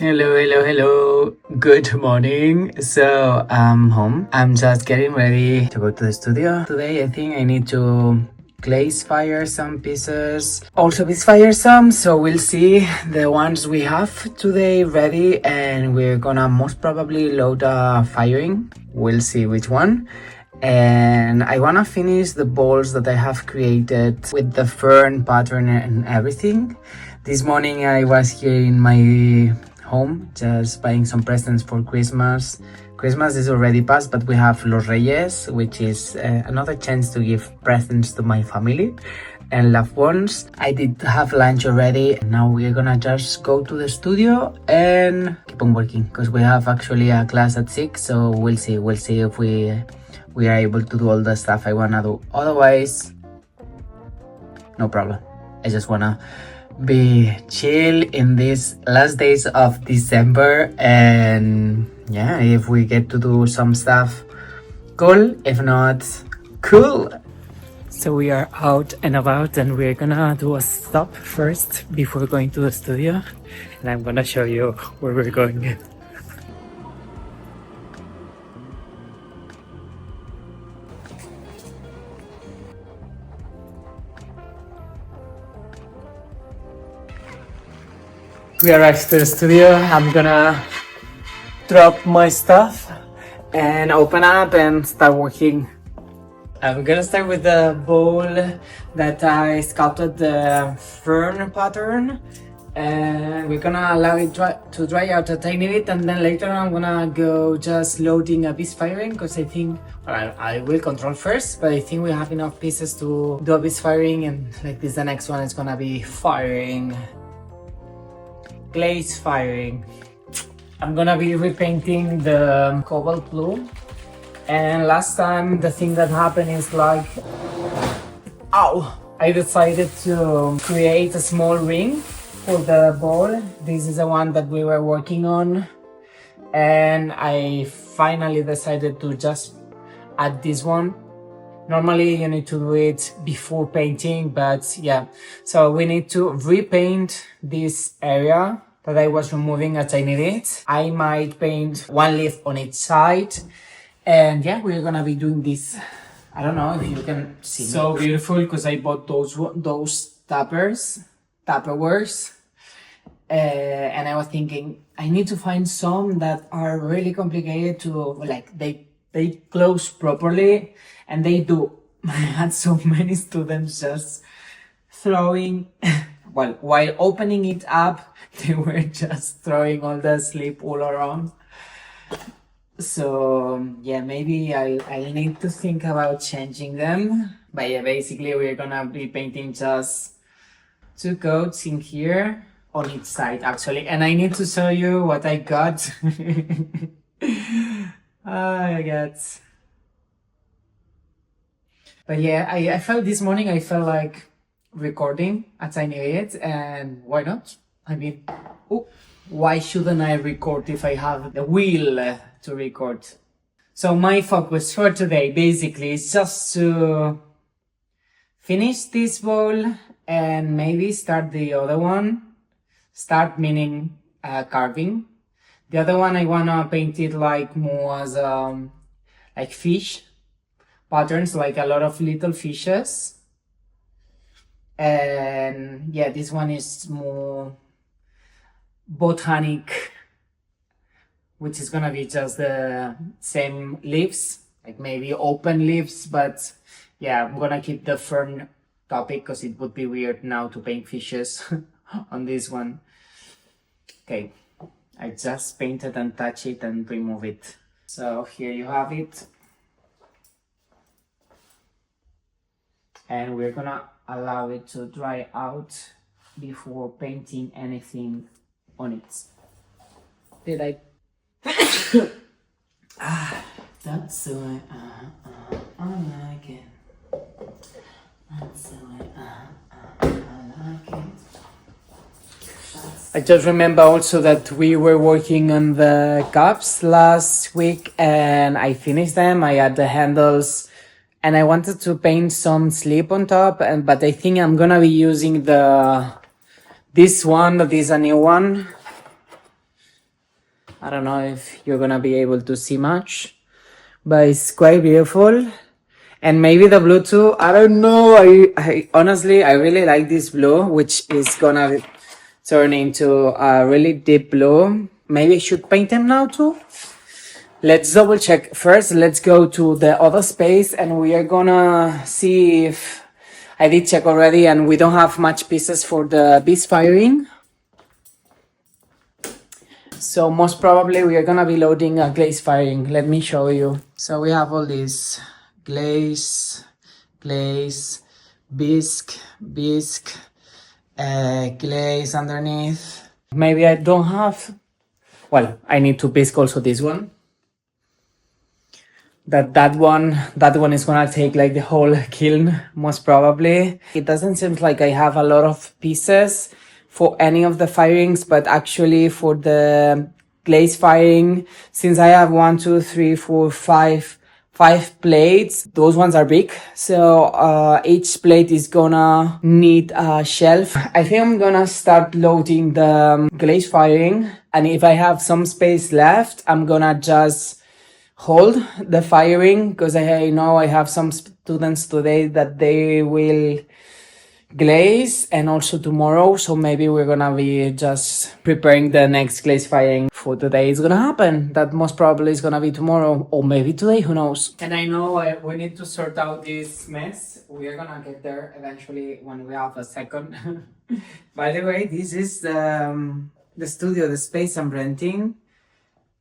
Hello, hello, hello. Good morning. So I'm home. I'm just getting ready to go to the studio. Today I think I need to glaze fire some pieces. Also fire some, so we'll see the ones we have today ready, and we're gonna most probably load firing. We'll see which one. And I wanna finish the balls that I have created with the fern pattern and everything. This morning I was here in my home just buying some presents for Christmas. Christmas is already past, but we have Los Reyes, which is another chance to give presents to my family and loved ones. I did have lunch already. Now we're gonna just go to the studio and keep on working because we have actually a class at 6, so we'll see if we are able to do all the stuff I wanna do. Otherwise, no problem. I just wanna be chill in these last days of December, and yeah, if we get to do some stuff, cool. If not, cool. So we are out and about, and we're gonna do a stop first before going to the studio, and I'm gonna show you where we're going. We arrived to the studio. I'm gonna drop my stuff and open up and start working. I'm gonna start with the bowl that I sculpted the fern pattern, and we're gonna allow it to dry out a tiny bit, and then later I'm gonna go just loading a piece firing, because I think I will control first, but I think we have enough pieces to do a piece firing, and like this the next one is gonna be firing. Glaze firing. I'm gonna be repainting the cobalt blue, and last time the thing that happened is like, I decided to create a small ring for the ball. This is the one that we were working on, and I finally decided to just add this one. Normally you need to do it before painting, but yeah, so we need to repaint this area that I was removing a tiny bit. I might paint one leaf on each side, and yeah, we're gonna be doing this. I don't know if you can see. So beautiful, because I bought those Tupperwares, and I was thinking I need to find some that are really complicated to, like, they close properly, and they do. I had so many students just throwing, well, while opening it up, they were just throwing all the slip all around. So yeah, maybe I need to think about changing them. But yeah, basically we're gonna be painting just 2 coats in here on each side actually, and I need to show you what I got. I got. But yeah, I felt this morning, I felt like recording a tiny bit, and why not? I mean, why shouldn't I record if I have the will to record? So my focus for today basically is just to finish this bowl and maybe start the other one. Start meaning carving. The other one I wanna paint it like more as like fish patterns, like a lot of little fishes. And yeah, this one is more botanic, which is gonna be just the same leaves, like maybe open leaves, but yeah, I'm gonna keep the fern topic because it would be weird now to paint fishes on this one. Okay, I just painted and touch it and remove it. So here you have it. And we're gonna allow it to dry out before painting anything on it. Did I? That's the way I like it. That's the way I like it. I just remember also that we were working on the cups last week, and I finished them. I had the handles, and I wanted to paint some slip on top, but I think I'm gonna be using this one, that is a new one. I don't know if you're gonna be able to see much, but it's quite beautiful. And maybe the blue too. I don't know. I honestly, I really like this blue, which is gonna turn into a really deep blue. Maybe I should paint them now too. Let's double check first. Let's go to the other space and we are gonna see if I did check already and we don't have much pieces for the bees firing. So most probably we are gonna be loading a glaze firing. Let me show you. So we have all these glaze, bisque, glaze underneath. Maybe I don't have. Well, I need to bisque also this one. That one is gonna take like the whole kiln most probably. It doesn't seem like I have a lot of pieces for any of the firings, but actually for the glaze firing, since I have 5 plates, those ones are big, so each plate is gonna need a shelf. I think I'm gonna start loading the glaze firing, and if I have some space left, I'm gonna just hold the firing, because I know I have some students today that they will glaze and also tomorrow, so maybe we're gonna be just preparing the next glaze firing for today. It's gonna happen. That most probably is gonna be tomorrow or maybe today, who knows. And I know we need to sort out this mess. We are gonna get there eventually when we have a second. By the way, this is the studio, the space I'm renting.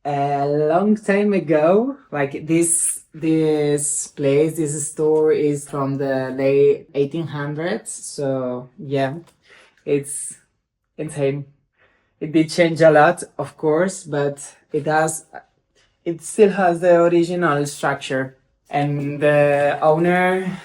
A long time ago, like this place, this store is from the late 1800s. So yeah, it's insane. It did change a lot, of course, but it still has the original structure. And the owner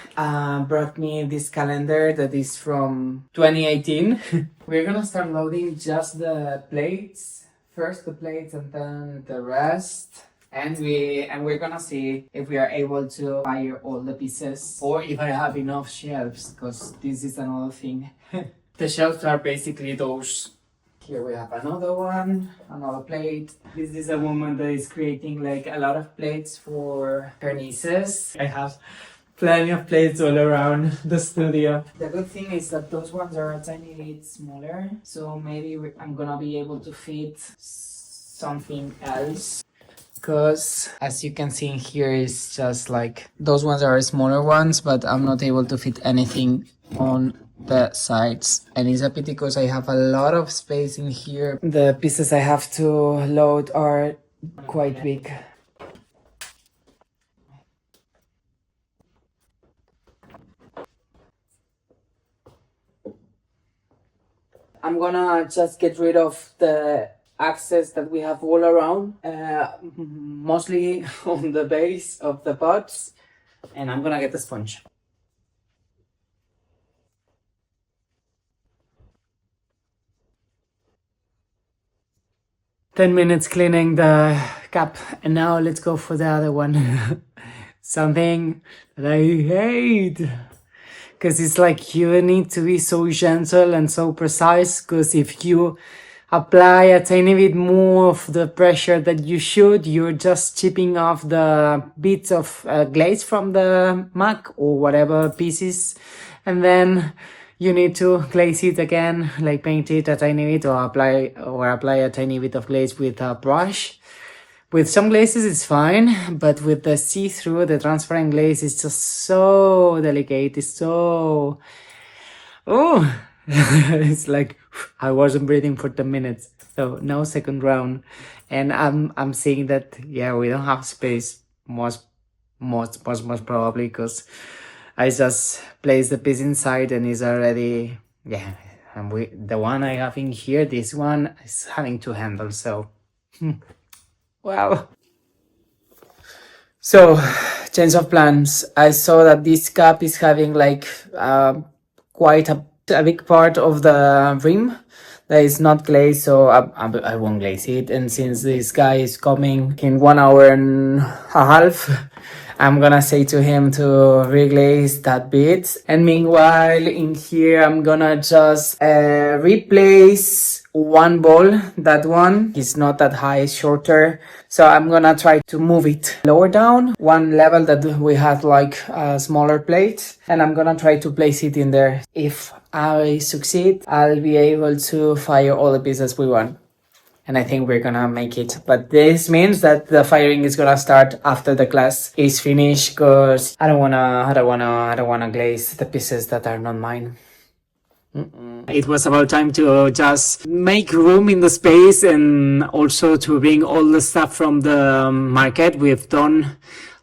brought me this calendar that is from 2018. We're gonna start loading just the plates. First the plates and then the rest, and we're gonna see if we are able to fire all the pieces or if I have enough shelves, because this is another thing. The shelves are basically those. Here we have another one, another plate. This is a woman that is creating like a lot of plates for her nieces. I have plenty of plates all around the studio. The good thing is that those ones are a tiny bit smaller, so maybe I'm gonna be able to fit something else, because as you can see in here, it's just like those ones are smaller ones, but I'm not able to fit anything on the sides, and it's a pity because I have a lot of space in here. The pieces I have to load are quite big. I'm gonna just get rid of the access that we have all around, mostly on the base of the pots, and I'm gonna get the sponge. "10 minutes cleaning the cup, and now let's go for the other one." Something that I hate. Because it's like you need to be so gentle and so precise, because if you apply a tiny bit more of the pressure that you should, you're just chipping off the bits of glaze from the mug or whatever pieces, and then you need to glaze it again, like paint it a tiny bit or apply a tiny bit of glaze with a brush. With some glazes it's fine, but with the see-through, the transparent glaze is just so delicate. It's so... oh, it's like I wasn't breathing for 10 minutes. So no second round. And I'm seeing that, yeah, we don't have space most probably, because I just place the piece inside and it's already, yeah. And the one I have in here, this one is having 2 handles, so... Wow. So, change of plans. I saw that this cup is having like quite a big part of the rim that is not glazed, so I won't glaze it. And since this guy is coming in 1 hour and a half, I'm gonna say to him to reglaze that bit. And meanwhile, in here, I'm gonna just replace one ball. That one is not that high, it's shorter. So I'm gonna try to move it lower down, one level that we had like a smaller plate. And I'm gonna try to place it in there. If I succeed, I'll be able to fire all the pieces we want. And I think we're gonna make it. But this means that the firing is gonna start after the class is finished, because I don't wanna glaze the pieces that are not mine. It was about time to just make room in the space, and also to bring all the stuff from the market we've done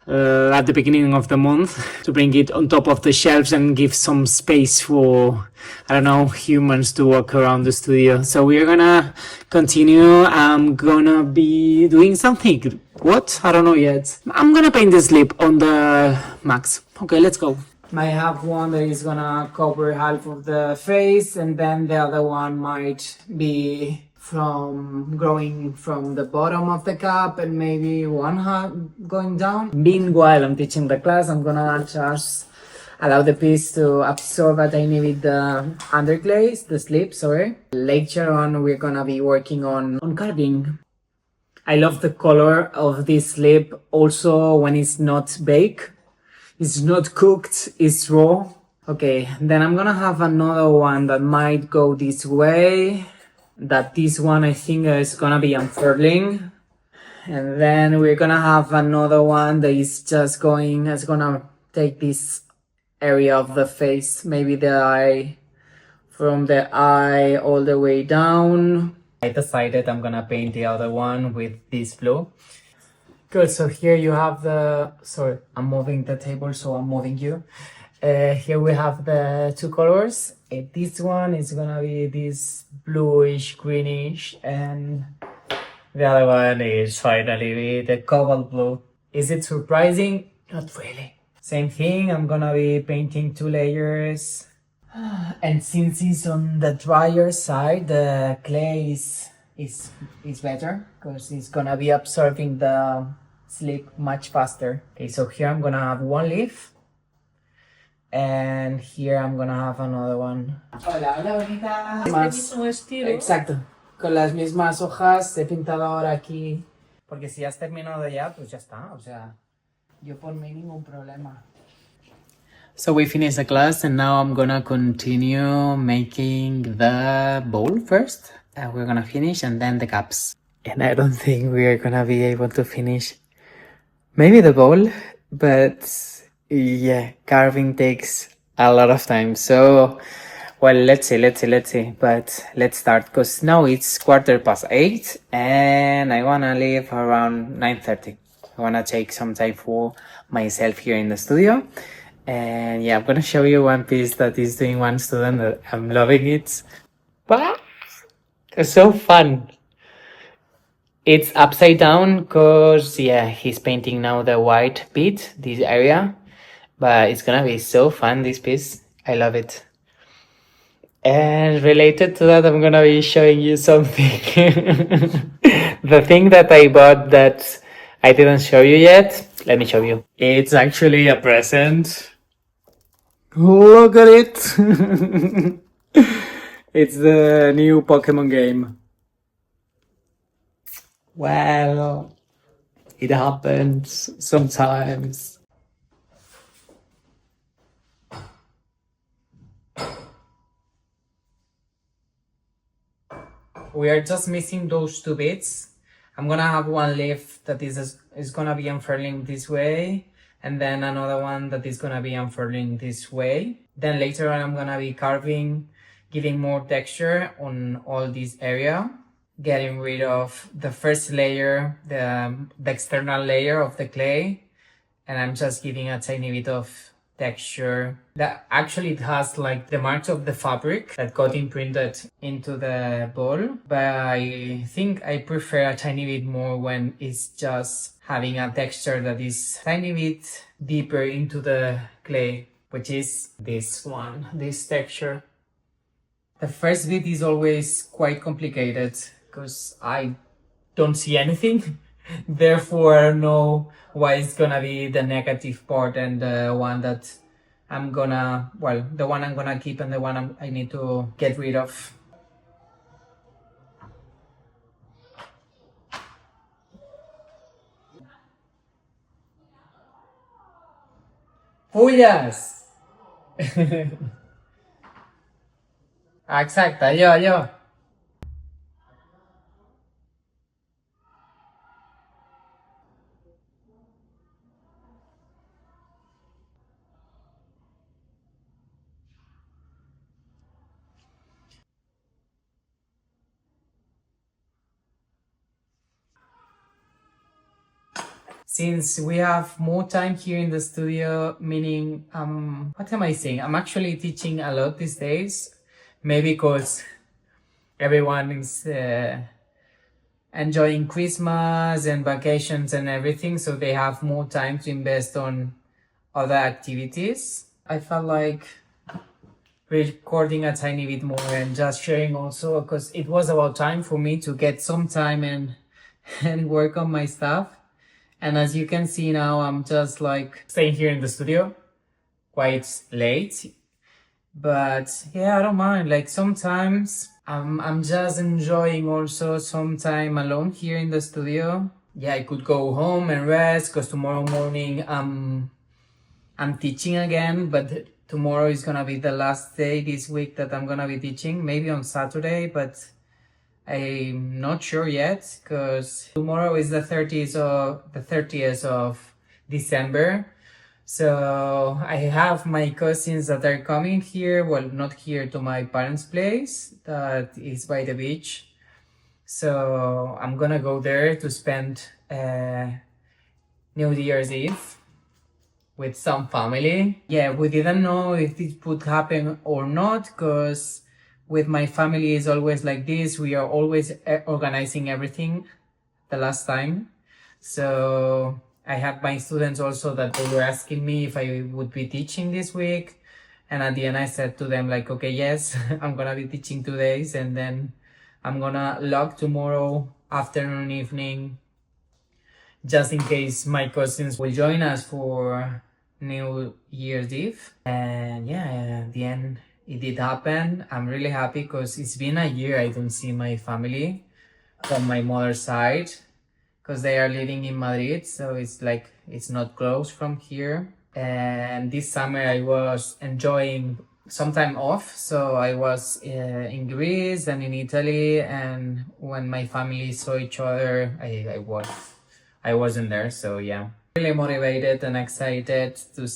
at the beginning of the month, to bring it on top of the shelves and give some space for, I don't know, humans to walk around the studio. So we're gonna continue. I'm gonna be doing something. What? I don't know yet. I'm gonna paint the slip on the max. Okay, let's go. I have one that is gonna cover half of the face, and then the other one might be from growing from the bottom of the cup, and maybe one half going down. Meanwhile, I'm teaching the class. I'm gonna just allow the piece to absorb a tiny bit the underglaze, the slip, sorry. Later on, we're gonna be working on carving. I love the color of this slip also when it's not baked. It's not cooked, it's raw. Okay, then I'm gonna have another one that might go this way. This one I think is gonna be unfurling. And then we're gonna have another one that is just it's gonna take this area of the face, maybe the eye, from the eye all the way down. I decided I'm gonna paint the other one with this blue. Good, so here you have sorry, I'm moving the table, so I'm moving you. Here we have the two colors. This one is gonna be this bluish, greenish, and the other one is finally the cobalt blue. Is it surprising? Not really. Same thing, I'm gonna be painting 2 layers. And since it's on the drier side, the clay is better, because it's gonna be absorbing the slip much faster. Okay, so here I'm gonna have one leaf, and here I'm gonna have another one. Hola, hola, bonita. Mismo estilo. Exacto, con las mismas hojas. He pintado ahora aquí, porque si has terminado ya, pues ya está. O sea, yo por mí ningún problema. So we finished the class, and now I'm gonna continue making the bowl first. We're gonna finish, and then the cups. And I don't think we are gonna be able to finish maybe the bowl, but yeah, carving takes a lot of time. So, well, let's see. But let's start, because now it's 8:15, and I wanna leave around 9:30. I wanna take some time for myself here in the studio. And yeah, I'm gonna show you one piece that is doing one student that I'm loving it. But it's so fun. It's upside down, because yeah, he's painting now the white bit, this area. But it's gonna be so fun, this piece. I love it. And related to that, I'm gonna be showing you something. The thing that I bought that I didn't show you yet. Let me show you. It's actually a present. Look at it. It's the new Pokemon game. Well, it happens sometimes. We are just missing those 2 bits. I'm gonna have one leaf that is gonna be unfurling this way, and then another one that is gonna be unfurling this way. Then later on, I'm gonna be carving, giving more texture on all this area, getting rid of the first layer, the external layer of the clay, and I'm just giving a tiny bit of texture. That actually it has like the marks of the fabric that got imprinted into the ball, but I think I prefer a tiny bit more when it's just having a texture that is tiny bit deeper into the clay, which is this one, this texture. The first bit is always quite complicated, because I don't see anything. Therefore, I don't know why it's gonna be the negative part and the one that the one I'm gonna keep and the one I need to get rid of. ¡Pullas! Exacto, yo. Since we have more time here in the studio, meaning, what am I saying? I'm actually teaching a lot these days, maybe because everyone is enjoying Christmas and vacations and everything, so they have more time to invest on other activities. I felt like recording a tiny bit more and just sharing also because it was about time for me to get some time and and work on my stuff. And as you can see now, I'm just like staying here in the studio quite late. But yeah, I don't mind. Like sometimes I'm just enjoying also some time alone here in the studio. Yeah, I could go home and rest because tomorrow morning I'm teaching again, but tomorrow is gonna be the last day this week that I'm gonna be teaching, maybe on Saturday, but I'm not sure yet because tomorrow is the 30th of December. So I have my cousins that are coming here, well, not here to my parents' place that is by the beach. So I'm gonna go there to spend New Year's Eve with some family. Yeah, we didn't know if this would happen or not because with my family is always like this. We are always organizing everything the last time. So I had my students also that they were asking me if I would be teaching this week. And at the end I said to them like, okay, yes, I'm gonna be teaching 2 days and then I'm gonna log tomorrow afternoon, evening, just in case my cousins will join us for New Year's Eve. And yeah, at the end it did happen. I'm really happy because it's been a year I don't see my family from my mother's side because they are living in Madrid, so it's like it's not close from here. And this summer I was enjoying some time off, so I was in Greece and in Italy, and when my family saw each other, I wasn't there. So yeah, really motivated and excited to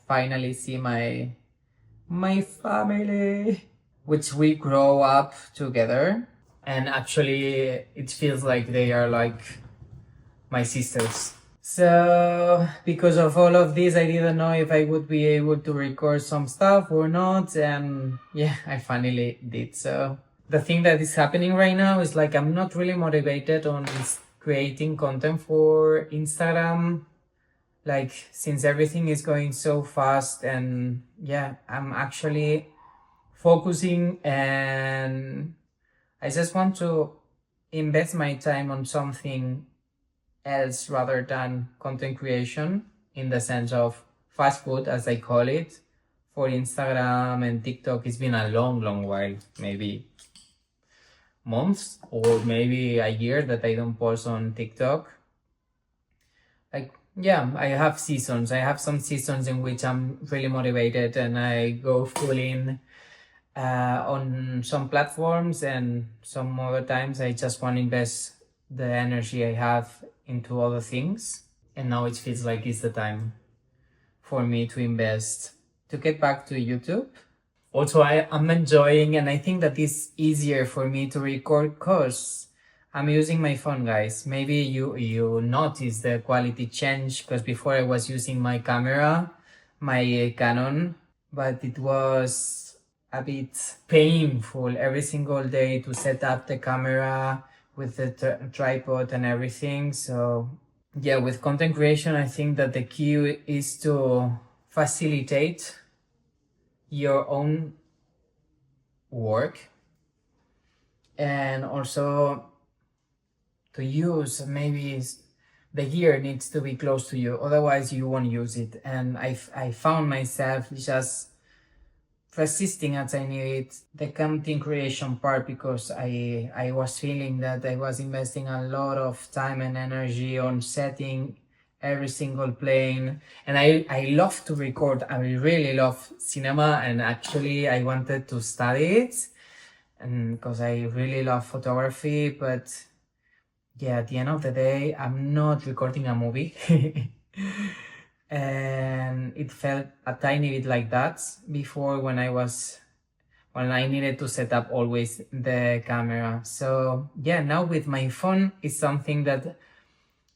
finally see my family, which we grow up together, and actually it feels like they are like my sisters. So because of all of this, I didn't know if I would be able to record some stuff or not, and yeah, I finally did. So the thing that is happening right now is like I'm not really motivated on creating content for Instagram, like since everything is going so fast. And yeah, I'm actually focusing, and I just want to invest my time on something else rather than content creation, in the sense of fast food, as I call it, for Instagram and TikTok. It's been a long while, maybe months or maybe a year that I don't post on TikTok. Like, yeah, I have seasons. I have some seasons in which I'm really motivated and I go full in on some platforms, and some other times I just want to invest the energy I have into other things. And now it feels like it's the time for me to invest, to get back to YouTube. Also, I'm enjoying, and I think that it's easier for me to record because I'm using my phone, guys. Maybe you notice the quality change because before I was using my camera, my Canon, but it was a bit painful every single day to set up the camera with the tripod and everything. So yeah, with content creation, I think that the key is to facilitate your own work, and also to use. Maybe the gear needs to be close to you, otherwise you won't use it. And I found myself just resisting as I needed the content creation part, because I was feeling that I was investing a lot of time and energy on setting every single plane. And I love to record. I really love cinema, and actually I wanted to study it, and because I really love photography. But yeah, at the end of the day, I'm not recording a movie. And it felt a tiny bit like that before, when I needed to set up always the camera. So yeah, now with my phone, it's something that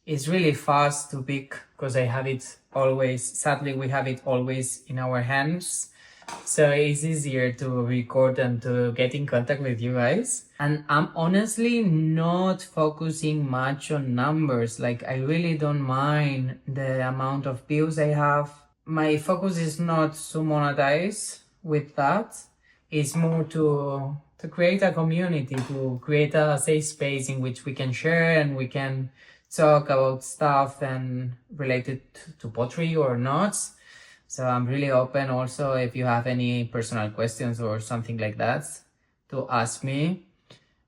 is really fast to pick, because I have it always. Sadly, we have it always in our hands, so it's easier to record and to get in contact with you guys. And I'm honestly not focusing much on numbers. Like, I really don't mind the amount of views I have. My focus is not to monetize with that. It's more to create a community, to create a safe space in which we can share and we can talk about stuff and related to pottery or not. So I'm really open also, if you have any personal questions or something like that, to ask me.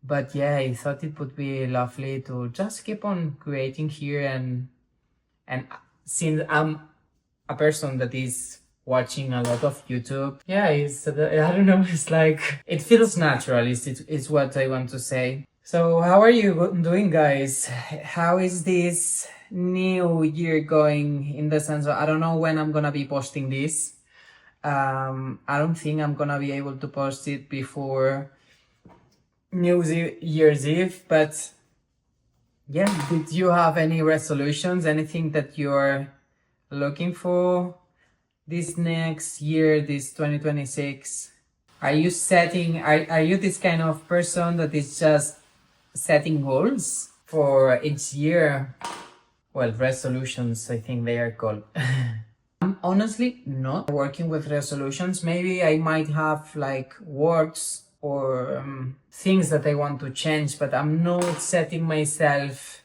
But yeah, I thought it would be lovely to just keep on creating here. And since I'm a person that is watching a lot of YouTube, yeah, I don't know, it's like, it feels natural, it's what I want to say. So how are you doing, guys? How is this new year going, in the sense of, I don't know when I'm gonna be posting this. I don't think I'm gonna be able to post it before New Year's Eve, but yeah, did you have any resolutions, anything that you're looking for this next year, this 2026? Are you this kind of person that is just setting goals for each year? Well, resolutions, I think they are called. I'm honestly not working with resolutions. Maybe I might have like words or things that I want to change, but I'm not setting myself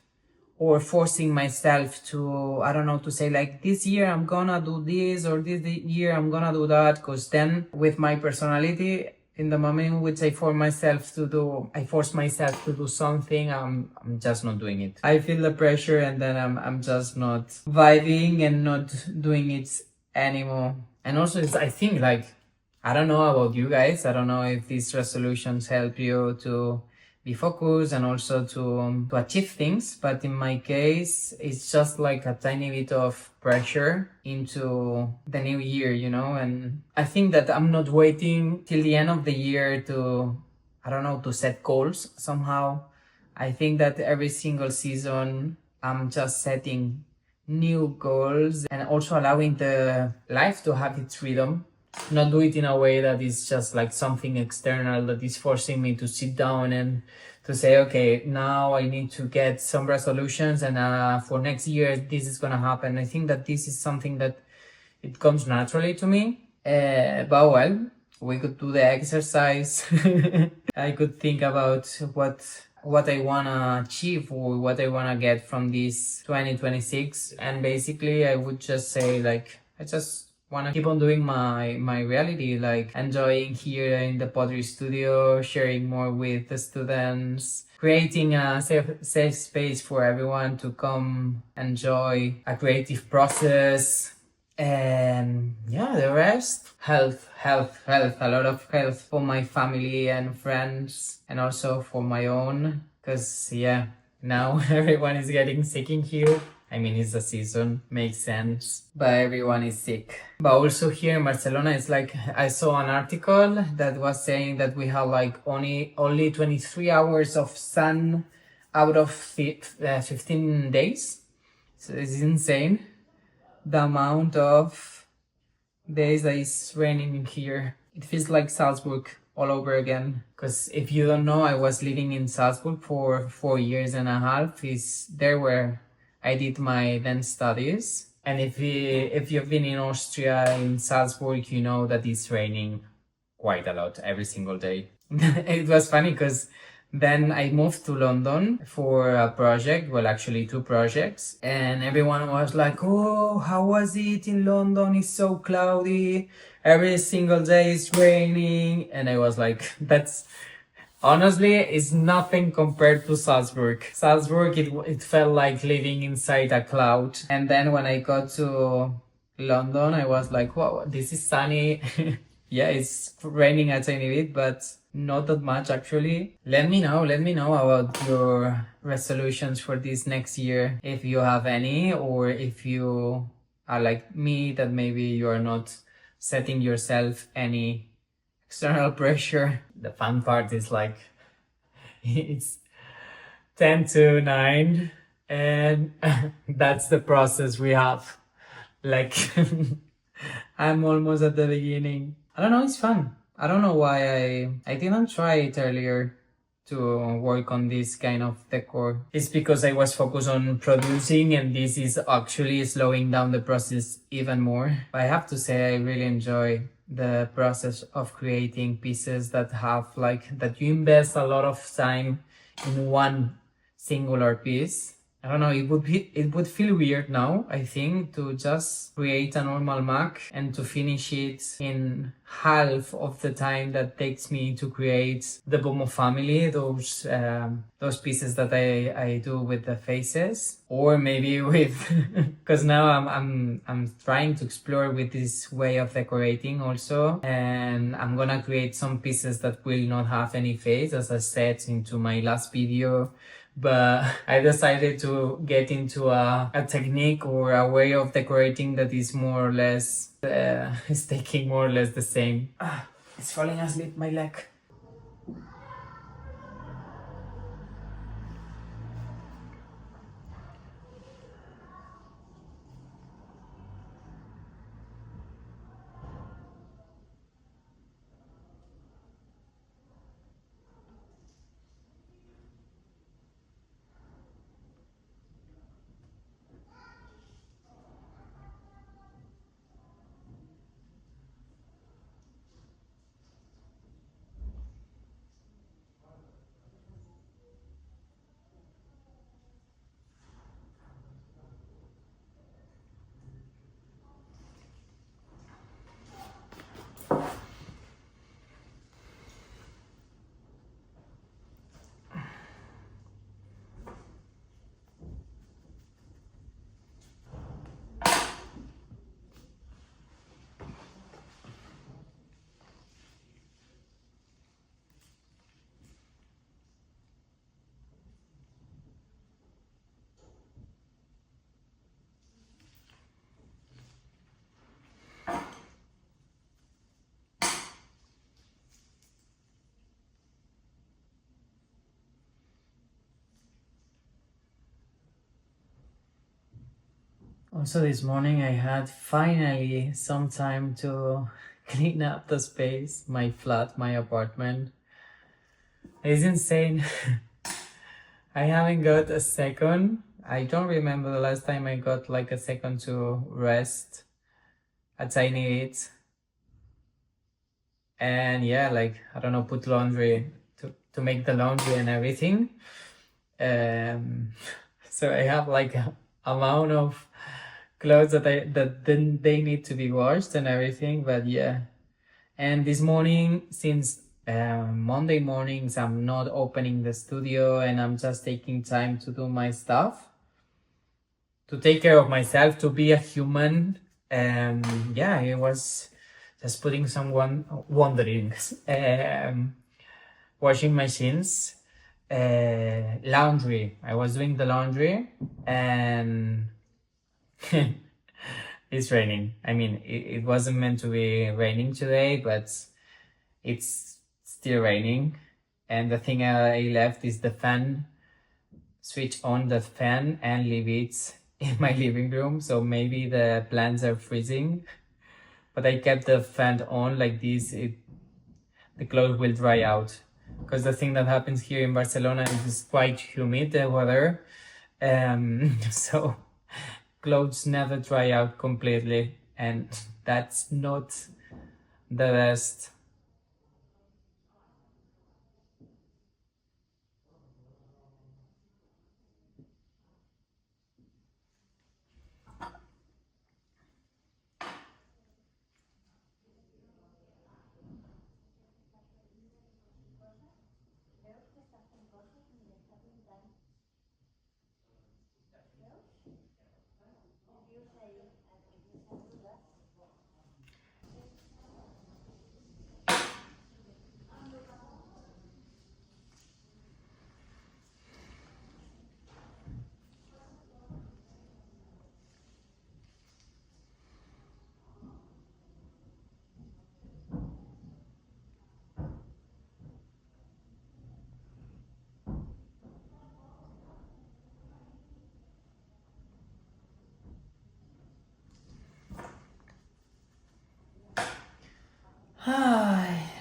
or forcing myself to, I don't know, to say like, this year I'm gonna do this, or this year I'm gonna do that. Because then with my personality, in the moment in which I force myself to do something, I'm just not doing it. I feel the pressure, and then I'm just not vibing and not doing it anymore. And also, I think, like, I don't know about you guys. I don't know if these resolutions help you to be focused and also to achieve things. But in my case, it's just like a tiny bit of pressure into the new year, you know? And I think that I'm not waiting till the end of the year to, I don't know, to set goals somehow. I think that every single season, I'm just setting new goals and also allowing the life to have its rhythm. Not do it in a way that is just like something external that is forcing me to sit down and to say, okay, now I need to get some resolutions, and for next year this is gonna happen. I think that this is something that it comes naturally to me. But well, we could do the exercise. I could think about what I wanna achieve or what I wanna get from this 2026, and basically I would just say, like, I just wanna keep on doing my reality, like enjoying here in the pottery studio, sharing more with the students, creating a safe space for everyone to come enjoy a creative process. And yeah, the rest, health, a lot of health for my family and friends, and also for my own, because yeah, now everyone is getting sick in here. I mean, it's the season, makes sense, but everyone is sick. But also here in Barcelona, it's like, I saw an article that was saying that we have like only 23 hours of sun out of 15 days. So it's insane, the amount of days that it's raining in here. It feels like Salzburg all over again. Because if you don't know, I was living in Salzburg for 4 years and a half. It's there where I did my then studies. And if you've been in Austria, in Salzburg, you know that it's raining quite a lot every single day. It was funny because Then I moved to London for a project, well, actually two projects, and everyone was like, "Oh, how was it in London? It's so cloudy. Every single day it's raining." And I was like, "That's honestly, it's nothing compared to Salzburg. Salzburg, it felt like living inside a cloud." And then when I got to London, I was like, "Wow, this is sunny." Yeah, it's raining a tiny bit, but not that much actually. Let me know about your resolutions for this next year, if you have any, or if you are like me, that maybe you are not setting yourself any external pressure. The fun part is like, it's 10 to 9, and that's the process we have. Like, I'm almost at the beginning. I don't know, it's fun. I don't know why I didn't try it earlier to work on this kind of decor. It's because I was focused on producing, and this is actually slowing down the process even more. But I have to say, I really enjoy the process of creating pieces that have like, that you invest a lot of time in one singular piece. I don't know, it would feel weird now, I think, to just create a normal mug and to finish it in half of the time that takes me to create the Bomo family, those pieces that I do with the faces, or maybe with because now I'm trying to explore with this way of decorating also, and I'm gonna create some pieces that will not have any face, as I said into my last video. But I decided to get into a technique or a way of decorating that is more or less is taking more or less the same. It's falling asleep, my leg. Also, this morning I had finally some time to clean up the space, my flat, my apartment. It's insane. I haven't got a second. I don't remember the last time I got like a second to rest a tiny bit. And yeah, like, I don't know, put laundry to make the laundry and everything. So I have like a amount of clothes that then they need to be washed and everything. But yeah, and this morning, since Monday mornings I'm not opening the studio and I'm just taking time to do my stuff, to take care of myself, to be a human. Yeah, it was just putting some wanderings, washing machines, laundry. I was doing the laundry, and it's raining. I mean, it wasn't meant to be raining today, but it's still raining. And the thing I left is the fan. Switch on the fan and leave it in my living room, so maybe the plants are freezing. But I kept the fan on like this, the clothes will dry out. Because the thing that happens here in Barcelona is it's quite humid, the weather. So clothes never dry out completely, and that's not the best. Ay.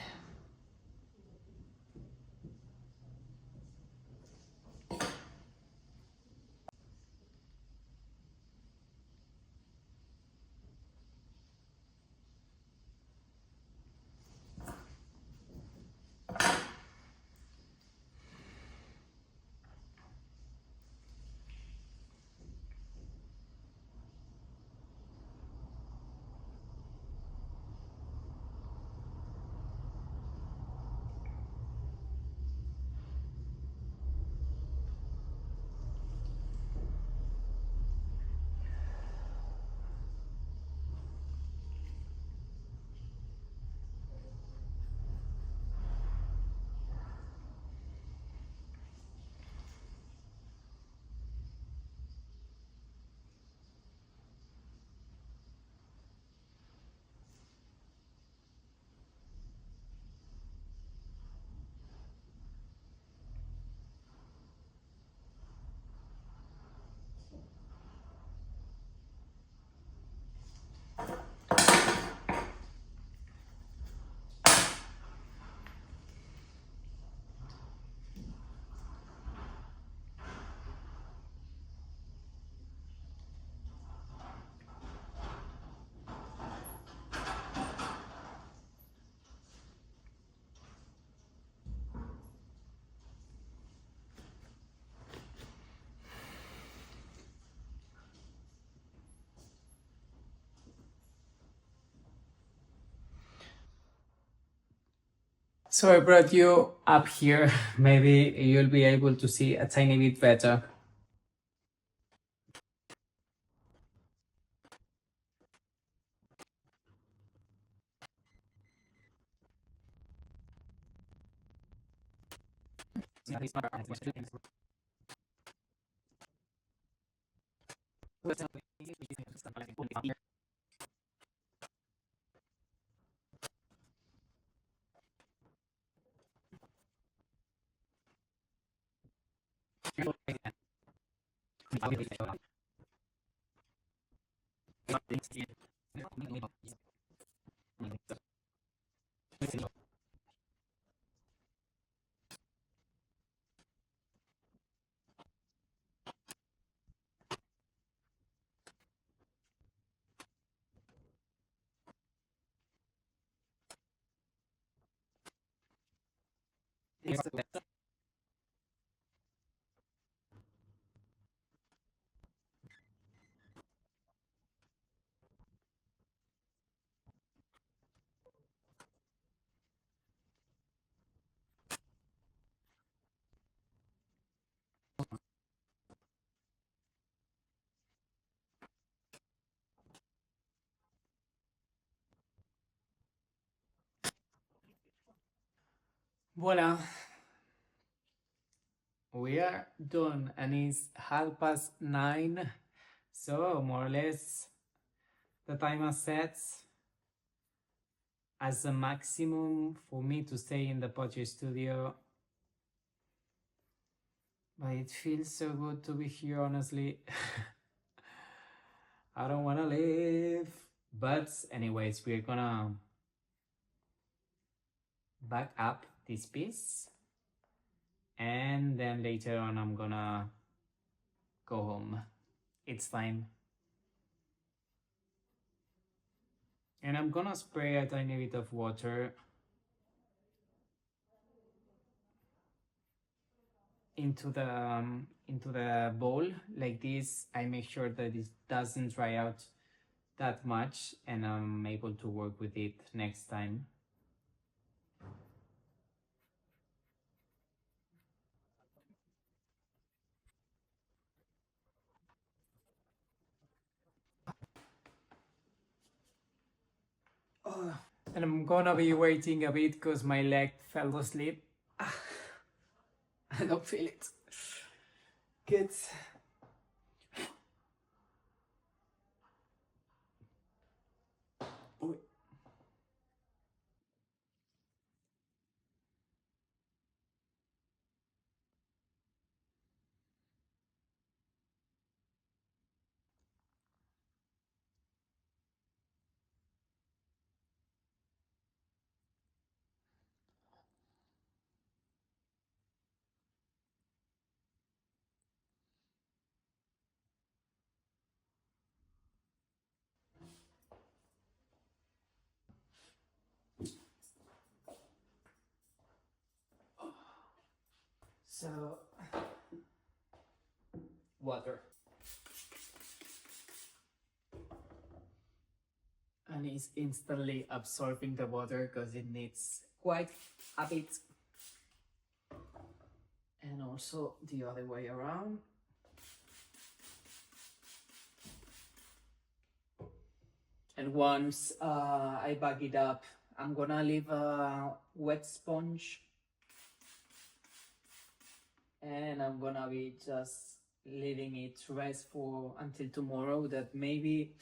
So I brought you up here. Maybe you'll be able to see a tiny bit better. Voila, we are done and it's 9:30. So more or less the timer sets as a maximum for me to stay in the pottery studio. But it feels so good to be here, honestly. I don't want to leave. But anyways, we're gonna back up this piece. And then later on, I'm gonna go home. It's time. And I'm gonna spray a tiny bit of water into the bowl like this. I make sure that it doesn't dry out that much and I'm able to work with it next time. And I'm gonna be waiting a bit because my leg fell asleep. I don't feel it. Good. So, water. And it's instantly absorbing the water because it needs quite a bit. And also the other way around. And once I bag it up, I'm gonna leave a wet sponge and I'm gonna be just leaving it rest for until tomorrow. That maybe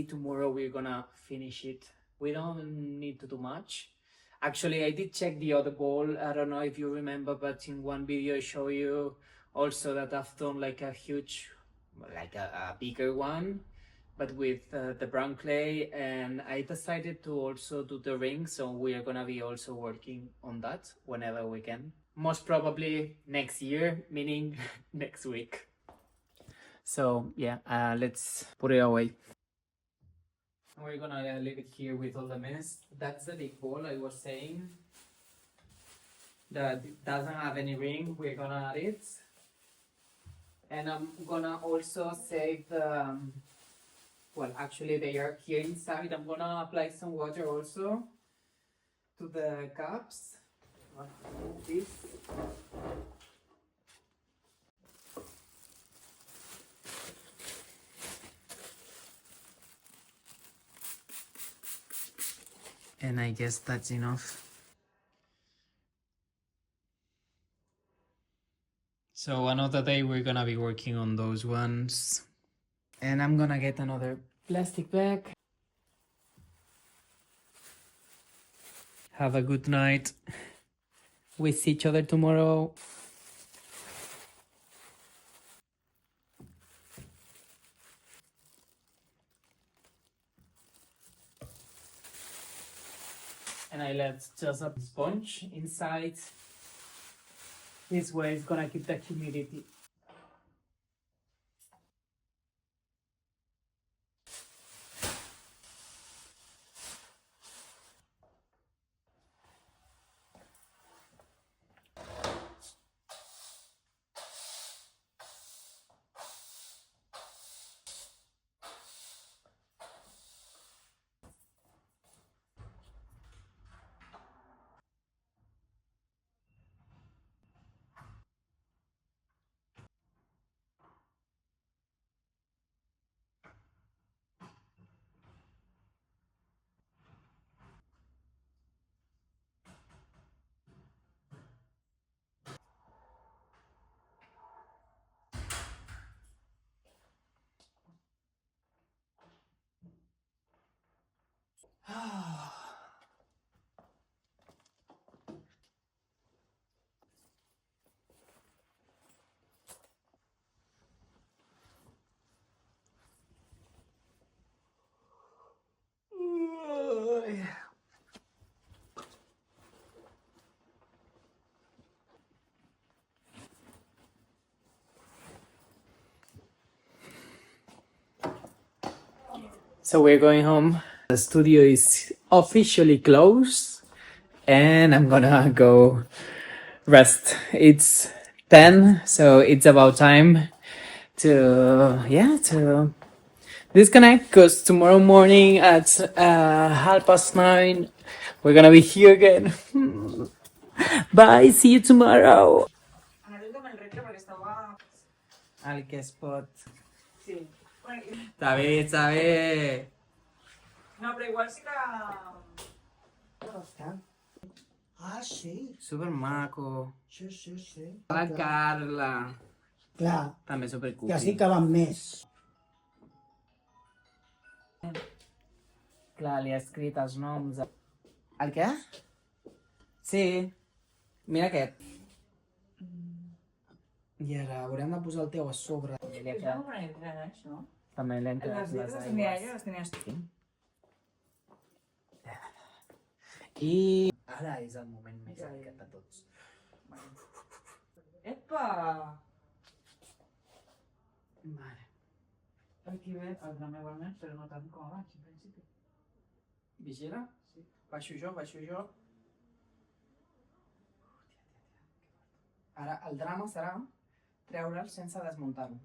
tomorrow we're gonna finish it. We don't need to do much. Actually, I did check the other bowl. I don't know if you remember, but in one video I show you also that I've done like a huge, like a bigger one, but with the brown clay, and I decided to also do the ring, so we are gonna be also working on that whenever we can. Most probably next year, meaning next week. So yeah, let's put it away. We're gonna leave it here with all the mess. That's the big bowl I was saying that doesn't have any ring. We're gonna add it, and I'm gonna also save the well, actually they are here inside. I'm gonna apply some water also to the cups. This. And I guess that's enough. So another day we're gonna be working on those ones. And I'm gonna get another plastic bag. Have a good night. We see each other tomorrow. And I left just a sponge inside. This way it's gonna keep the humidity. So we're going home. The studio is officially closed and I'm gonna go rest. It's 10, so it's about time to disconnect because tomorrow morning at 9:30 we're gonna be here again. Bye, see you tomorrow. Al que spot. Sí. Está bien. No, pero igual sí que... Ah, sí. Super maco. Sí. La Carla. Clar. També super I així cookie. que van més. Clar, li ha escrit els noms. El què? Sí. Mira aquest. I ara haurem de posar el teu a sobre. També li han quedat les aigües. I ara és el moment més delicat de tots. Epa! Vale. Aquí ve el gram igualment, però no tant com abans, en principi. Vigila? Sí. Baixo jo. Ara el drama serà treure'l sense desmuntar-lo.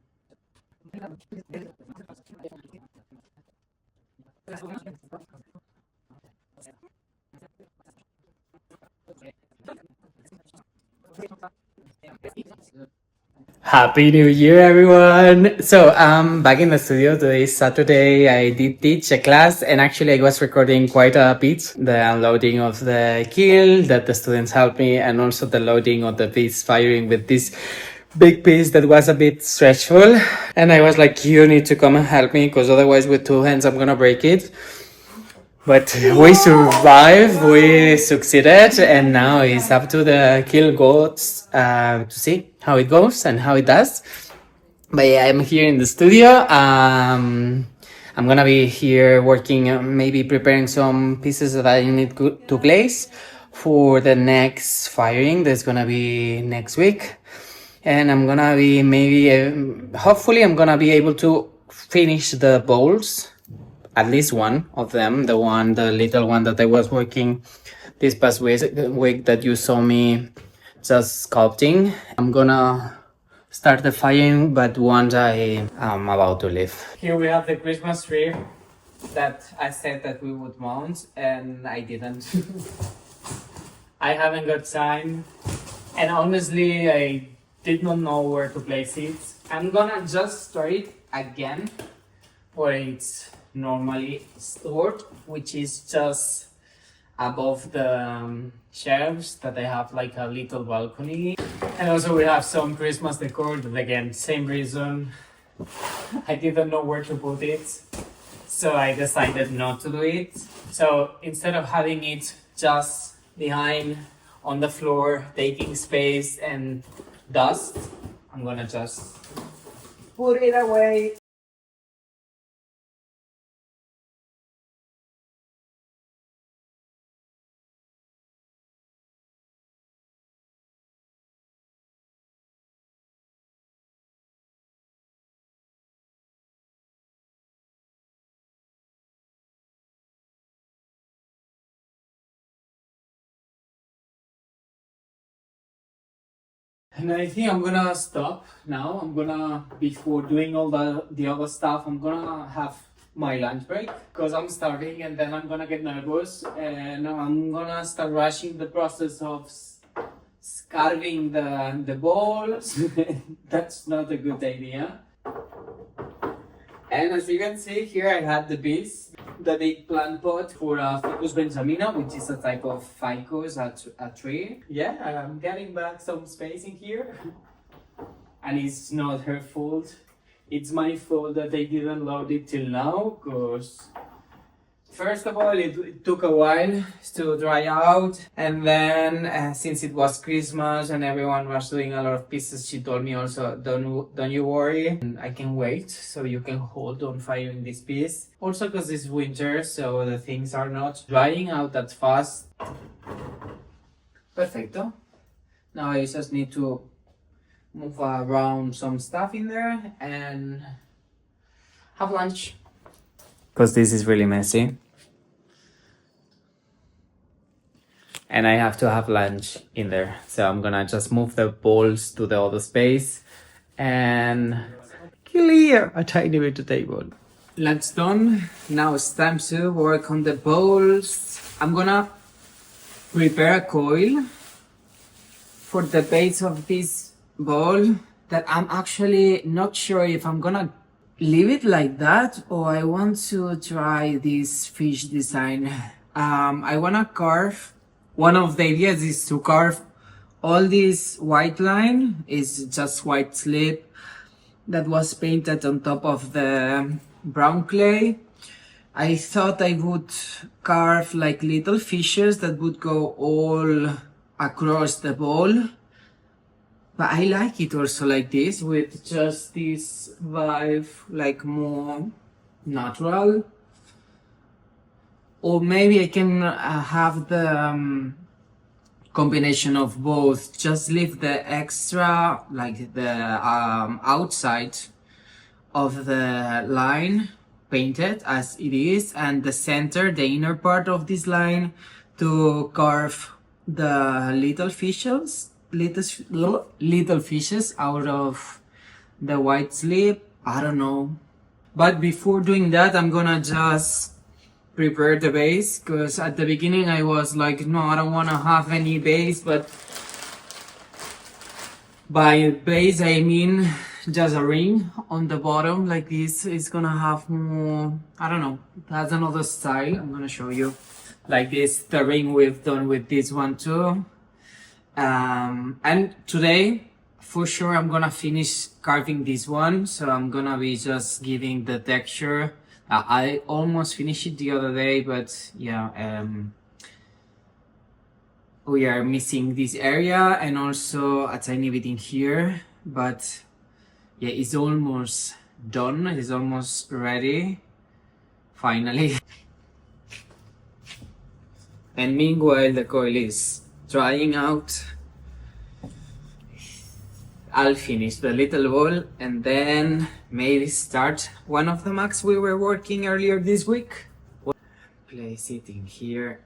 Happy New Year, everyone! So, back in the studio today is Saturday. I did teach a class, and actually, I was recording quite a bit. The unloading of the keel that the students helped me, and also the loading of the piece firing with this big piece that was a bit stressful. And I was like, you need to come and help me, because otherwise, with two hands, I'm gonna break it. But we survived, we succeeded, and now it's up to the kill goats to see how it goes and how it does. But yeah, I'm here in the studio. I'm gonna be here working, maybe preparing some pieces that I need to glaze for the next firing that's gonna be next week. And I'm gonna be hopefully, I'm gonna be able to finish the bowls, at least one of them, the little one that I was working this past week that you saw me just sculpting. I'm gonna start the firing, but once I am about to leave. Here we have the Christmas tree that I said that we would mount, and I didn't. I haven't got time, and honestly, I did not know where to place it. I'm gonna just store it again where it's normally stored, which is just above the shelves that I have like a little balcony. And also we have some Christmas decor that, again, same reason. I didn't know where to put it, so I decided not to do it. So instead of having it just behind on the floor taking space and dust, I'm gonna just put it away. And I think I'm gonna stop now. Before doing all the other stuff, I'm gonna have my lunch break because I'm starving, and then I'm gonna get nervous and I'm gonna start rushing the process of carving the balls. That's not a good idea. And as you can see here, I had the piece, the big plant pot for Ficus benjamina, which is a type of ficus, a tree. Yeah, I'm getting back some space in here. And it's not her fault. It's my fault that I didn't load it till now, because first of all, it took a while to dry out, and then since it was Christmas and everyone was doing a lot of pieces, she told me also, don't you worry, I can wait, so you can hold on firing this piece. Also because it's winter, so the things are not drying out that fast. Perfecto. Now I just need to move around some stuff in there and have lunch, because this is really messy. And I have to have lunch in there. So I'm gonna just move the bowls to the other space and clear a tiny bit of table. Lunch done. Now it's time to work on the bowls. I'm gonna prepare a coil for the base of this bowl that I'm actually not sure if I'm gonna leave it like that or I want to try this fish design. I wanna carve. One of the ideas is to carve all this white line, is just white slip that was painted on top of the brown clay. I thought I would carve like little fishes that would go all across the bowl. But I like it also like this, with just this vibe, like more natural. Or maybe I can have the combination of both. Just leave the extra, like the outside of the line painted as it is, and the center, the inner part of this line, to carve the little fishes little fishes out of the white slip. I don't know. But before doing that, I'm gonna just prepare the base, because at the beginning I was like, no, I don't want to have any base. But by base I mean just a ring on the bottom like this. It's gonna have more, I don't know, that's another style. I'm gonna show you like this, the ring we've done with this one too. And today for sure I'm gonna finish carving this one, so I'm gonna be just giving the texture. I almost finished it the other day, but yeah, we are missing this area and also a tiny bit in here, but yeah, it's almost done. It's almost ready, finally. And meanwhile the coil is drying out, I'll finish the little ball and then maybe start one of the mags we were working earlier this week. Place it in here.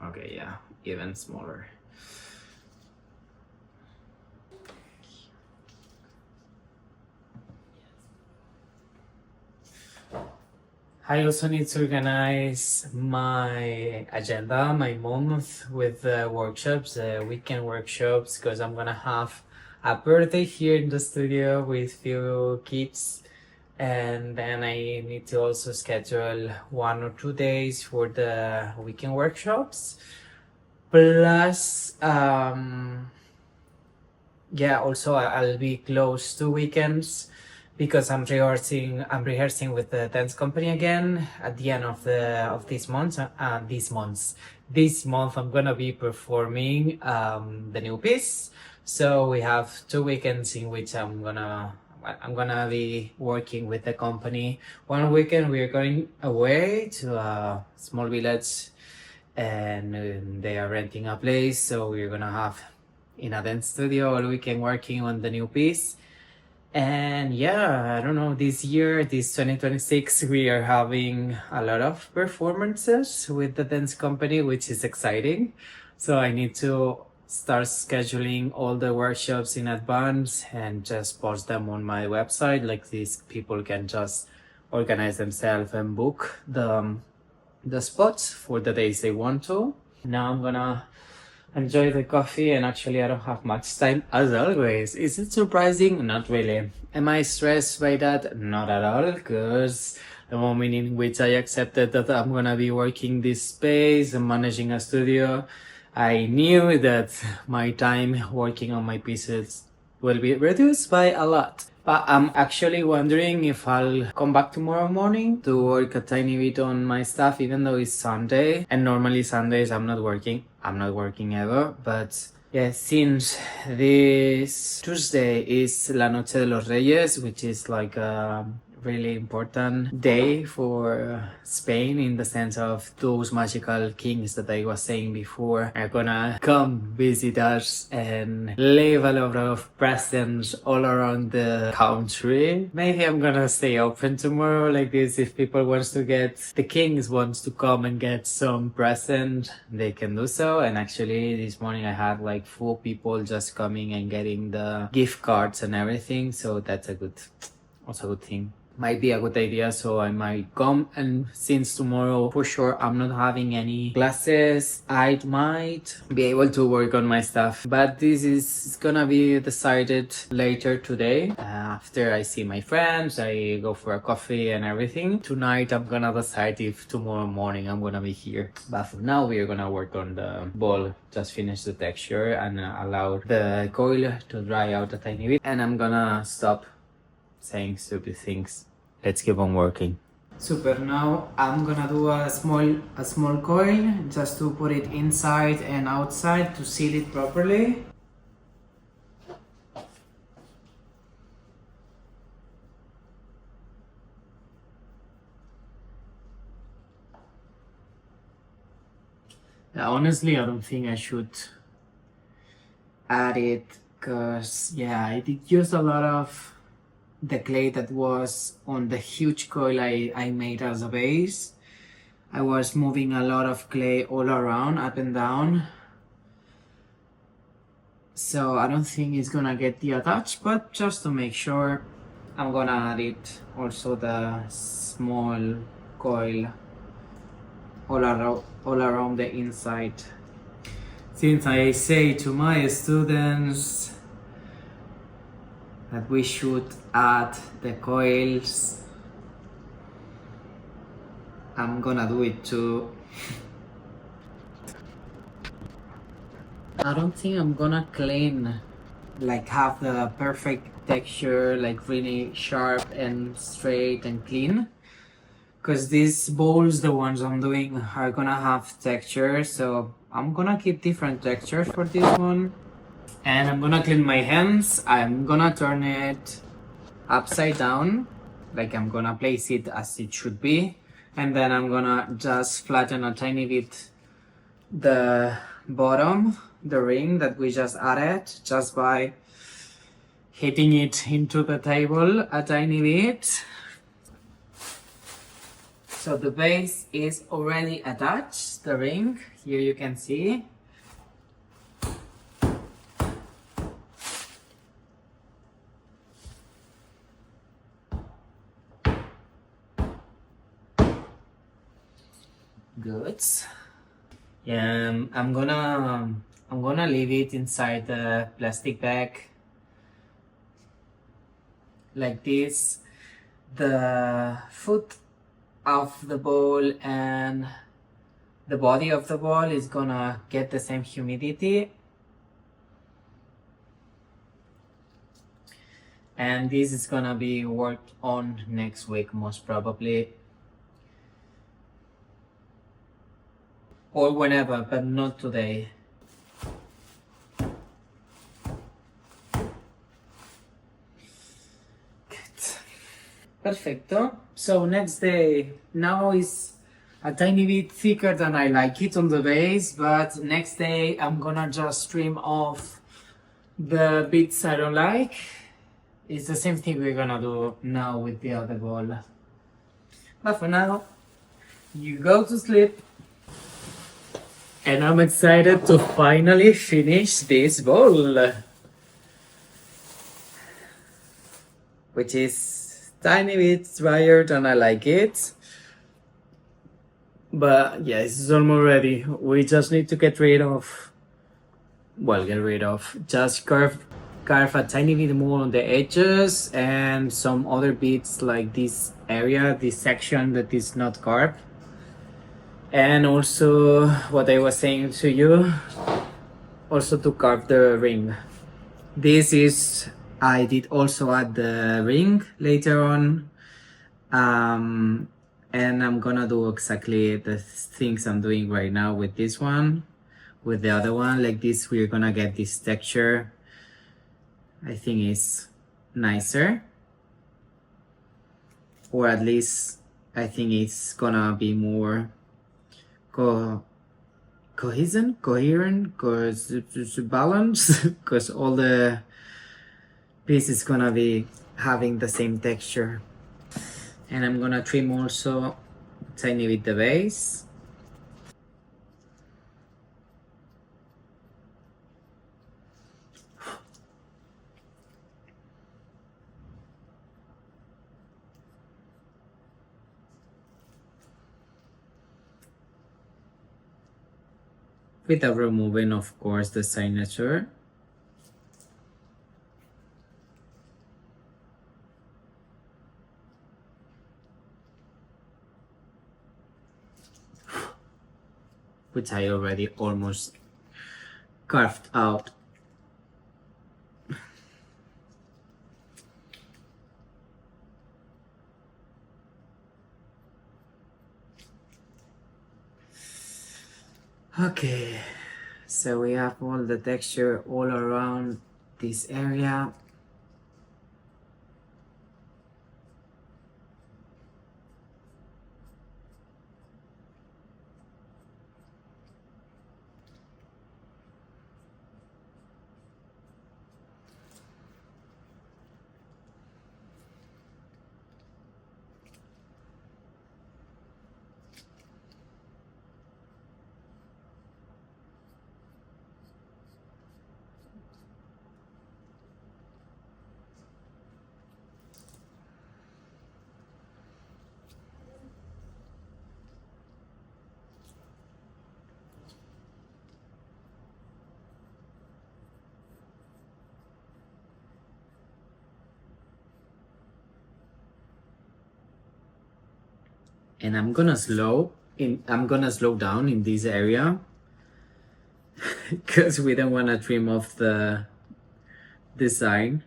Okay, yeah, even smaller. I also need to organize my agenda, my month with workshops, weekend workshops, because I'm gonna have a birthday here in the studio with few kids, and then I need to also schedule 1 or 2 days for the weekend workshops. Plus, yeah, also I'll be close to weekends, because I'm rehearsing with the dance company again at the end of this month. This month I'm gonna be performing the new piece. So we have 2 weekends in which I'm gonna be working with the company. One weekend we are going away to a small village, and they are renting a place, so we're gonna have in a dance studio all weekend working on the new piece. And yeah, I don't know, this year, this 2026, we are having a lot of performances with the dance company, which is exciting. So I need to start scheduling all the workshops in advance and just post them on my website. Like these people can just organize themselves and book the spots for the days they want to. Now I'm gonna enjoy the coffee, and actually I don't have much time as always. Is it surprising? Not really. Am I stressed by that? Not at all, because the moment in which I accepted that I'm gonna be working this space and managing a studio, I knew that my time working on my pieces will be reduced by a lot. But I'm actually wondering if I'll come back tomorrow morning to work a tiny bit on my stuff, even though it's Sunday. And normally Sundays I'm not working. I'm not working ever. But yeah, since this Tuesday is La Noche de los Reyes, which is like a really important day for Spain, in the sense of those magical kings that I was saying before are gonna come visit us and leave a lot of presents all around the country. Maybe I'm gonna stay open tomorrow like this. If people the kings wants to come and get some present, they can do so. And actually this morning I had like 4 people just coming and getting the gift cards and everything, so that's also a good thing. Might be a good idea, so I might come. And since tomorrow for sure I'm not having any classes, I might be able to work on my stuff, but this is gonna be decided later today, after I see my friends, I go for a coffee and everything. Tonight I'm gonna decide if tomorrow morning I'm gonna be here, but for now we are gonna work on the ball, just finish the texture and allow the coil to dry out a tiny bit, and I'm gonna stop saying stupid things. Let's keep on working. Super, now I'm gonna do a small coil just to put it inside and outside to seal it properly. Honestly, I don't think I should add it, because yeah, I did use a lot of the clay that was on the huge coil I made as a base. I was moving a lot of clay all around, up and down, so I don't think it's gonna get attached, but just to make sure, I'm gonna add it also the small coil all around the inside. Since I say to my students that we should add the coils, I'm gonna do it too. I don't think I'm gonna clean, like have the perfect texture, like really sharp and straight and clean. Because these bowls, the ones I'm doing, are gonna have texture, so I'm gonna keep different textures for this one. And I'm gonna clean my hands. I'm gonna turn it upside down, like I'm gonna place it as it should be. And then I'm gonna just flatten a tiny bit the bottom, the ring that we just added, just by hitting it into the table a tiny bit. So the base is already attached, the ring, here you can see. Good. I'm gonna leave it inside the plastic bag like this. The foot of the bowl and the body of the bowl is gonna get the same humidity, and this is gonna be worked on next week most probably, or whenever, but not today. Perfecto. So next day, now is a tiny bit thicker than I like it on the base, but next day I'm gonna just trim off the bits I don't like. It's the same thing we're gonna do now with the other ball. But for now, you go to sleep. And I'm excited to finally finish this bowl, which is tiny bit drier than I like it. But yeah, it's almost ready. We just need to just carve a tiny bit more on the edges and some other bits like this area, this section that is not carved. And also what I was saying to you, also to carve the ring. I did also add the ring later on, and I'm gonna do exactly the things I'm doing right now with this one. With the other one, like this, we're gonna get this texture. I think it's nicer, or at least I think it's gonna be more coherent, balance, because all the piece is gonna be having the same texture. And I'm gonna trim also tiny bit the base. Without removing, of course, the signature. Which I already almost carved out. Okay, so we have all the texture all around this area. And I'm gonna slow down in this area because we don't want to trim off the design.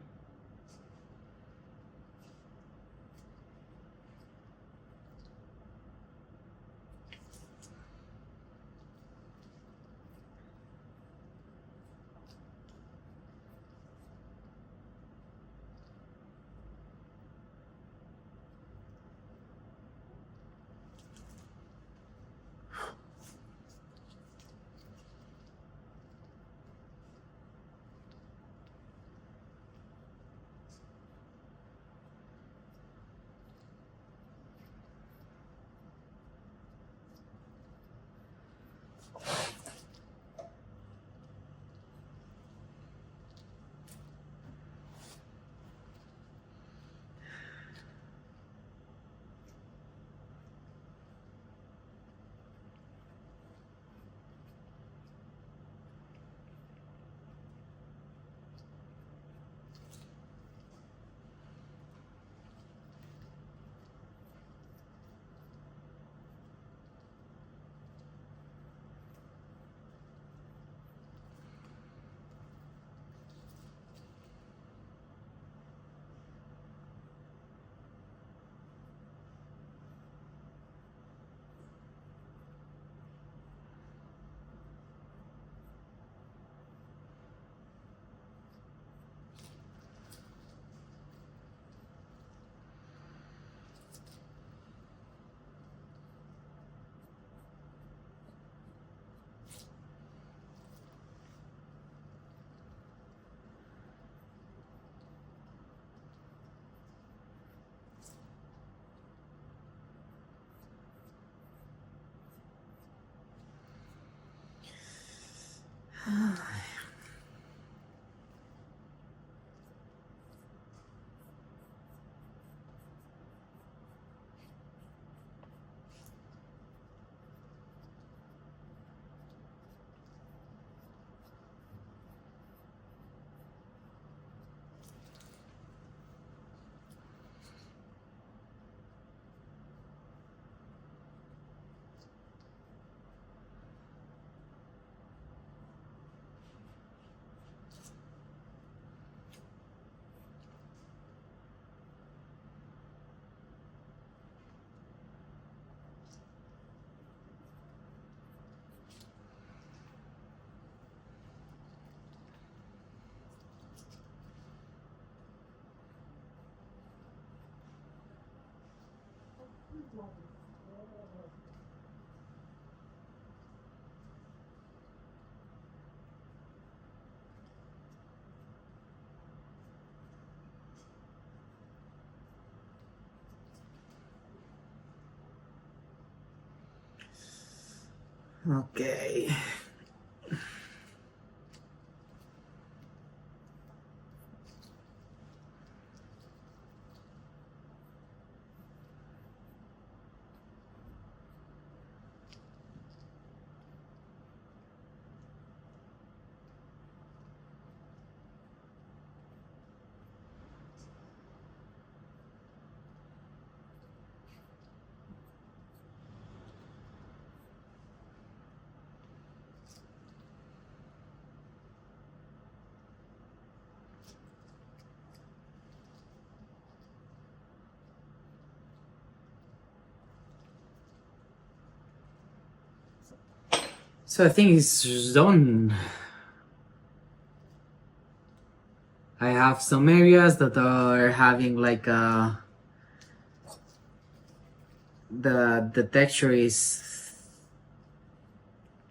Okay. So I think it's done. I have some areas that are having like the texture is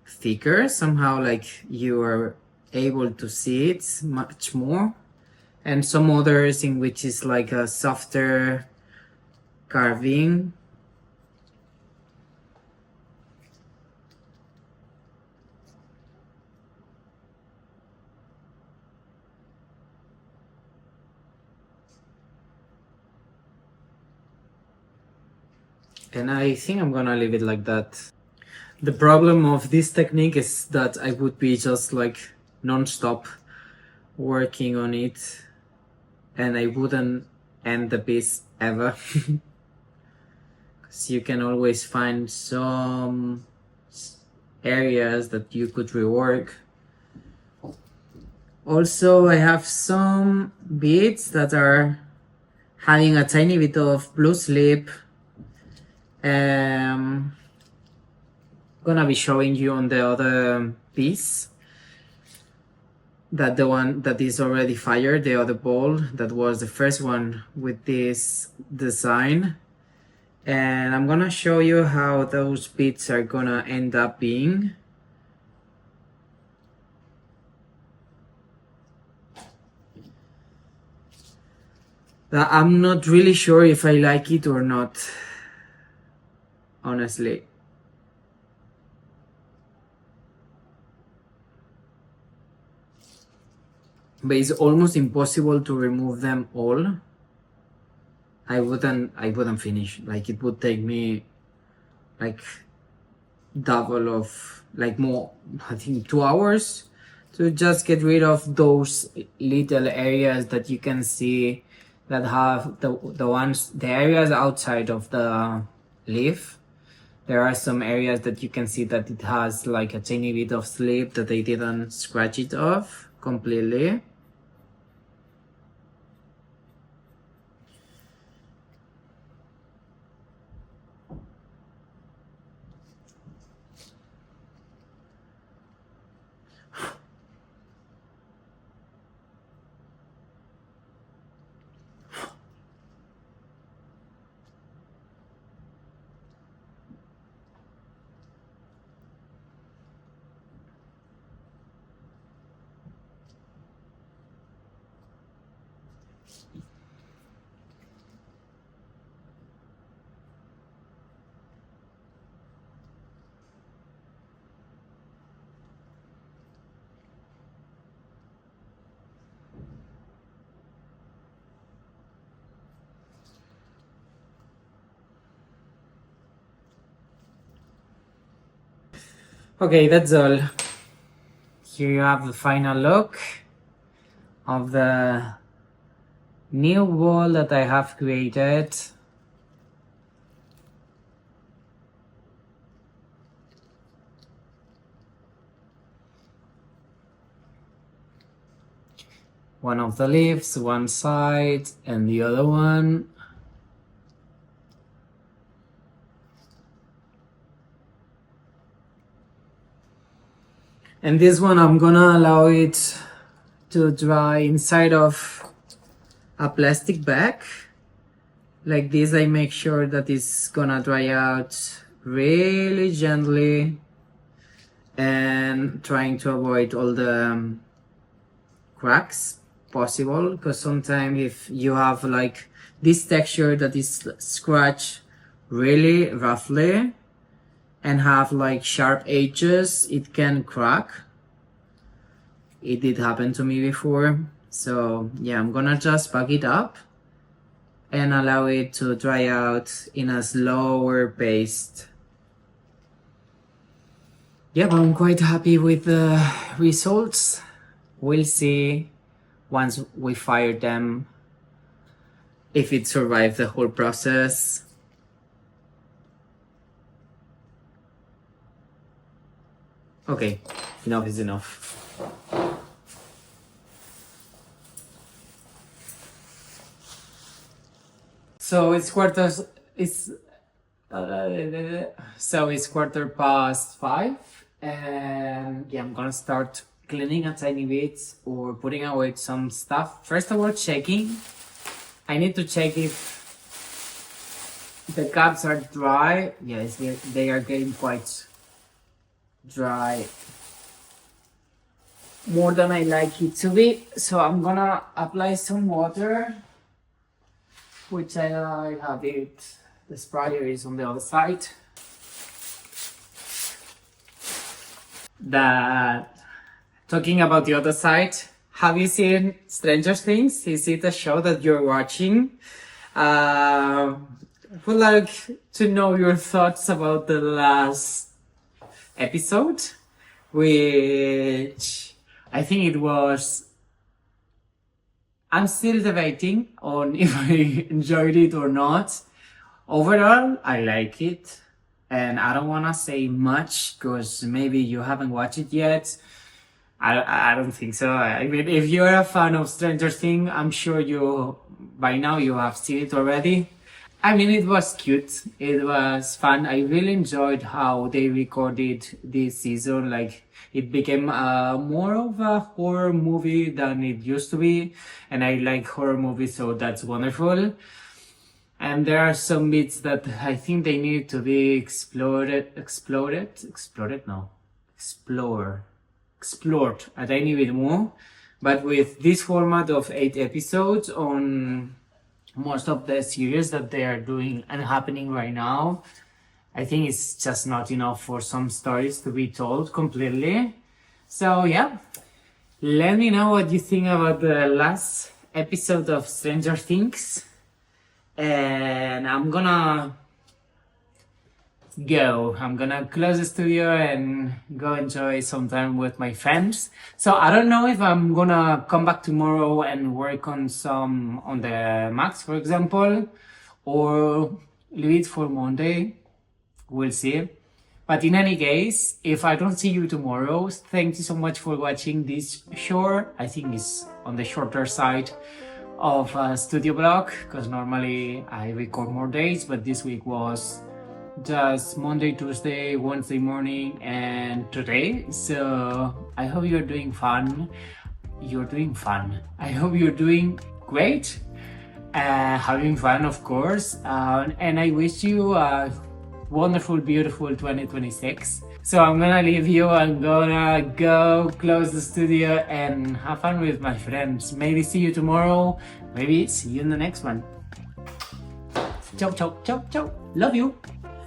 thicker somehow, like you are able to see it much more, and some others in which is like a softer carving. And I think I'm gonna leave it like that. The problem of this technique is that I would be just like non-stop working on it and I wouldn't end the piece ever. so you can always find some areas that you could rework. Also, I have some beads that are having a tiny bit of blue slip. Gonna be showing you on the other piece that the one that is already fired, the other ball that was the first one with this design. And I'm gonna show you how those beads are gonna end up being. I'm not really sure if I like it or not, honestly. But it's almost impossible to remove them all. I wouldn't finish. Like, it would take me like double of, like, more, I think 2 hours to just get rid of those little areas that you can see that have the areas outside of the leaf. There are some areas that you can see that it has like a tiny bit of slip that they didn't scratch it off completely. Okay, that's all. Here you have the final look of the new wall that I have created. One of the leaves, one side, and the other one. And this one I'm gonna allow it to dry inside of a plastic bag. Like this, I make sure that it's gonna dry out really gently and trying to avoid all the cracks possible, because sometimes if you have like this texture that is scratched really roughly and have like sharp edges, it can crack. It did happen to me before. So yeah, I'm gonna just pack it up and allow it to dry out in a slower pace. Yeah, but I'm quite happy with the results. We'll see once we fire them if it survived the whole process. Okay, enough is enough. So it's quarter past 5, and yeah, I'm gonna start cleaning a tiny bit or putting away some stuff. First of all, checking. I need to check if the cups are dry. Yes, they are getting quite dry, more than I like it to be. So I'm gonna apply some water, which I have it. The sprayer is on the other side. Talking about the other side, have you seen Stranger Things? Is it a show that you're watching? I would like to know your thoughts about the last episode, which I think it was... I'm still debating on if I enjoyed it or not. Overall, I like it, and I don't want to say much because maybe you haven't watched it yet. I don't think so. I mean, if you're a fan of Stranger Things, I'm sure you by now you have seen it already. I mean, it was cute. It was fun. I really enjoyed how they recorded this season. Like, it became more of a horror movie than it used to be, and I like horror movies, so that's wonderful. And there are some bits that I think they need to be explored a tiny bit more. But with this format of 8 episodes on most of the series that they are doing and happening right now, I think it's just not enough for some stories to be told completely. So yeah, let me know what you think about the last episode of Stranger Things. And I'm gonna close the studio and go enjoy some time with my friends. So I don't know if I'm gonna come back tomorrow and work on the Macs, for example, or leave it for Monday. We'll see. But in any case, if I don't see you tomorrow, thank you so much for watching this short. I think it's on the shorter side of a studio vlog, because normally I record more days, but this week was just Monday, Tuesday, Wednesday morning, and today. So I hope you're doing fun. I hope you're doing great, having fun, of course, and I wish you a wonderful, beautiful 2026. So I'm gonna leave you. I'm gonna go close the studio and have fun with my friends. Maybe see you tomorrow. Maybe see you in the next one. Ciao, ciao, ciao, ciao. Love you.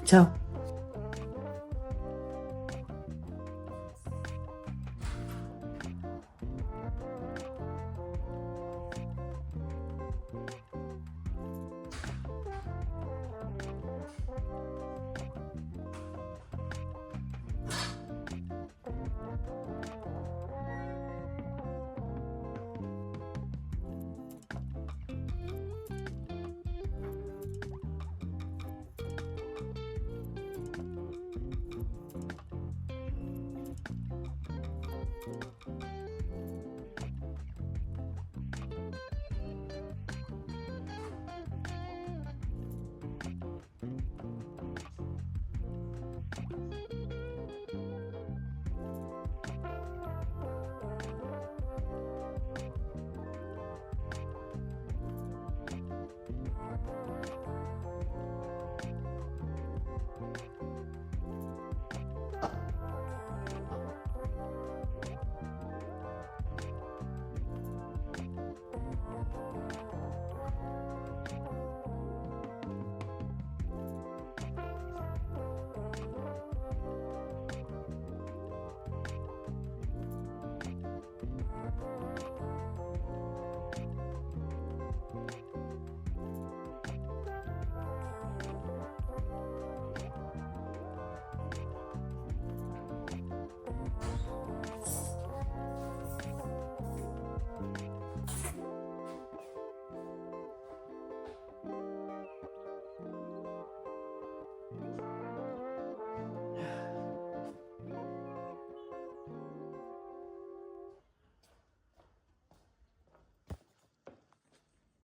Ciao.